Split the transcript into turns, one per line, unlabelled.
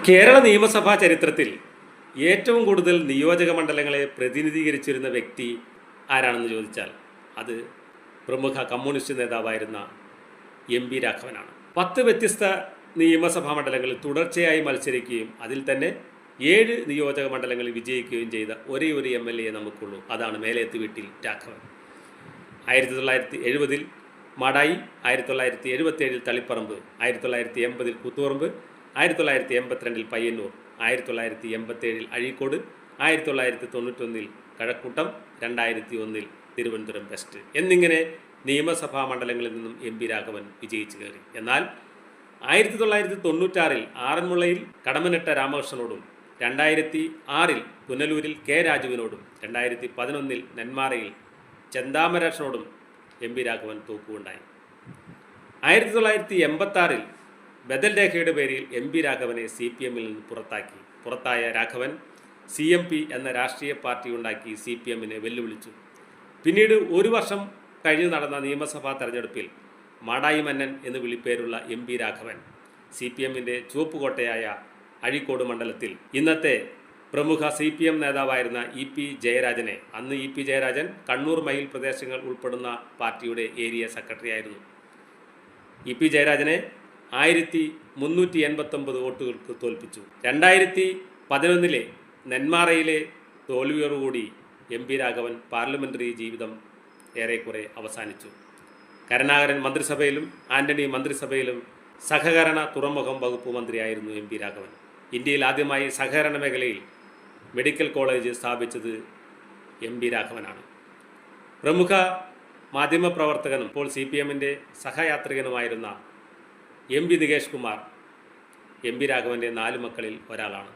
കേരള നിയമസഭാ ചരിത്രത്തിൽ ഏറ്റവും കൂടുതൽ നിയോജക മണ്ഡലങ്ങളെ പ്രതിനിധീകരിച്ചിരുന്ന വ്യക്തി ആരാണെന്ന് ചോദിച്ചാൽ അത് പ്രമുഖ കമ്മ്യൂണിസ്റ്റ് നേതാവായിരുന്ന എം.പി. രാഘവനാണ്. 10 വ്യത്യസ്ത നിയമസഭാ മണ്ഡലങ്ങളിൽ തുടർച്ചയായി മത്സരിക്കുകയും അതിൽ തന്നെ 7 നിയോജക മണ്ഡലങ്ങളിൽ വിജയിക്കുകയും ചെയ്ത ഒരേ ഒരു MLA നമുക്കുള്ളൂ. അതാണ് മേലേത്ത് വീട്ടിൽ രാഘവൻ. 1970 മാടായി, 1977 തളിപ്പറമ്പ്, 1980 കൂത്തുപറമ്പ്, 1982 പയ്യന്നൂർ, 1987 അഴീക്കോട്, 1991 കഴക്കൂട്ടം, 2001 തിരുവനന്തപുരം വെസ്റ്റ് എന്നിങ്ങനെ നിയമസഭാ മണ്ഡലങ്ങളിൽ നിന്നും എം.പി. രാഘവൻ വിജയിച്ചു കയറി. എന്നാൽ 1996 ആറന്മുളയിൽ കടമനിട്ട രാമകൃഷ്ണനോടും 2006 പുനലൂരിൽ കെ രാജുവിനോടും 2011 നെന്മാറയിൽ ചെന്താമരാക്ഷനോടും എം.പി. രാഘവൻ തോക്കുകയുണ്ടായി. 1986 ബദൽ രേഖയുടെ പേരിൽ എം.പി. രാഘവനെ CPM-ൽ നിന്ന് പുറത്തായ രാഘവൻ CMP എന്ന രാഷ്ട്രീയ പാർട്ടി ഉണ്ടാക്കി CPM-നെ വെല്ലുവിളിച്ചു. പിന്നീട് ഒരു വർഷം കഴിഞ്ഞ് നടന്ന നിയമസഭാ തെരഞ്ഞെടുപ്പിൽ മാടായി മന്നൻ എന്ന് വിളിപ്പേരുള്ള എം.പി. രാഘവൻ CPM-ന്റെ ചുവപ്പുകോട്ടയായ അഴീക്കോട് മണ്ഡലത്തിൽ ഇന്നത്തെ പ്രമുഖ CPM നേതാവായിരുന്ന E.P. ജയരാജനെ, അന്ന് E.P. ജയരാജൻ കണ്ണൂർ മയിൽ പ്രദേശങ്ങൾ ഉൾപ്പെടുന്ന പാർട്ടിയുടെ ഏരിയ സെക്രട്ടറി ആയിരുന്നു. E.P. ജയരാജനെ 1389 വോട്ടുകൾക്ക് തോൽപ്പിച്ചു. 2011 നെന്മാറയിലെ തോൽവിയോടുകൂടി എം.പി. രാഘവൻ പാർലമെൻ്ററി ജീവിതം ഏറെക്കുറെ അവസാനിച്ചു. കരുണാകരൻ മന്ത്രിസഭയിലും ആന്റണി മന്ത്രിസഭയിലും സഹകരണ തുറമുഖം വകുപ്പ് മന്ത്രിയായിരുന്നു എം.പി. രാഘവൻ. ഇന്ത്യയിൽ ആദ്യമായി സഹകരണ മേഖലയിൽ മെഡിക്കൽ കോളേജ് സ്ഥാപിച്ചത് എം.പി. രാഘവനാണ്. പ്രമുഖ മാധ്യമപ്രവർത്തകനും ഇപ്പോൾ CPM-ന്റെ സഹയാത്രികനുമായിരുന്ന M.V. നികേഷ് കുമാർ എം.പി. രാഘവൻ്റെ 4 മക്കളിൽ ഒരാളാണ്.